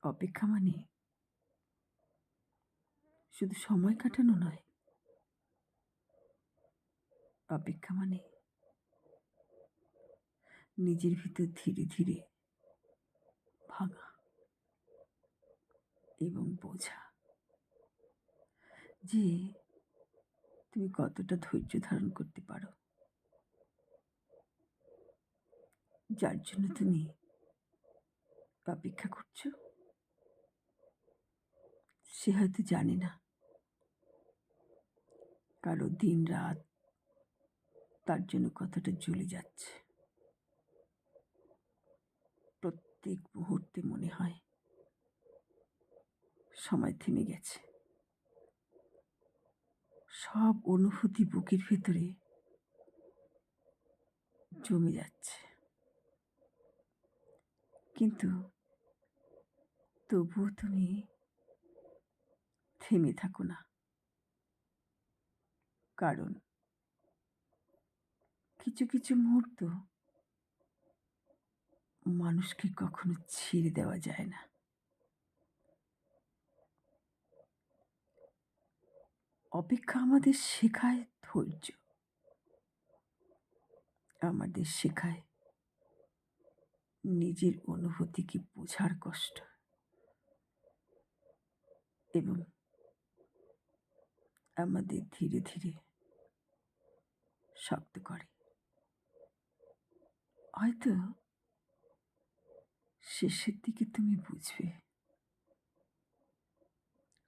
অপেক্ষা মানে শুধু সময় কাটানো নয়, অপেক্ষা মানে নিজের ভিতর ধীরে ধীরে ভাঙা এবং বোঝা যে তুমি কতটা ধৈর্য ধারণ করতে পারো, যার জন্য তুমি অপেক্ষা করছো সে হয়তো জানে না কারো দিন রাত তার জন্য কতটা জ্বলে যাচ্ছে। প্রত্যেক মুহূর্তে মনে হয় সময় থেমে গেছে, সব অনুভূতি বুকের ভেতরে জমে যাচ্ছে, কিন্তু তবুও তুমি থেমে থাকো না। কারণ কিছু কিছু মুহূর্ত মানুষকে কখনো ছেড়ে দেওয়া যায় না। অপেক্ষা আমাদের শেখায় ধৈর্য, আমাদের শেখায় নিজের অনুভূতিকে বোঝার কষ্ট, এবং আমাদের ধীরে ধীরে শক্ত করে। হয়তো শেষের দিকে তুমি বুঝবে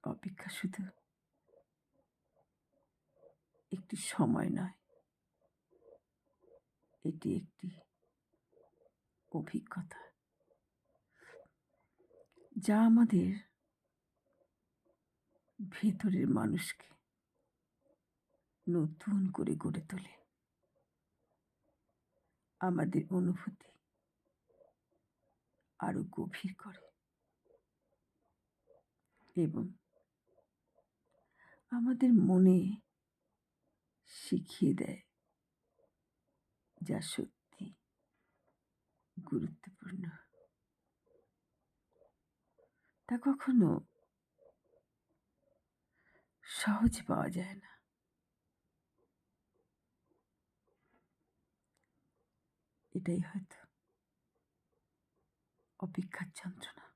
অপেক্ষা শুধু একটি সময় নয়, এটি একটি অভিজ্ঞতা যা আমাদের ভেতরের মানুষকে নতুন করে গড়ে তোলে, আমাদের অনুভূতি আরো গভীর করে এবং আমাদের মনে শিখিয়ে দেয় যা সত্যি গুরুত্বপূর্ণ। তা কখনো সহজে পাওয়া যায় না। এটাই হয়তো অপেক্ষার যন্ত্রণা।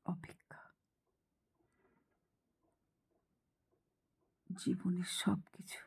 অপেক্ষা জীবনের সবকিছু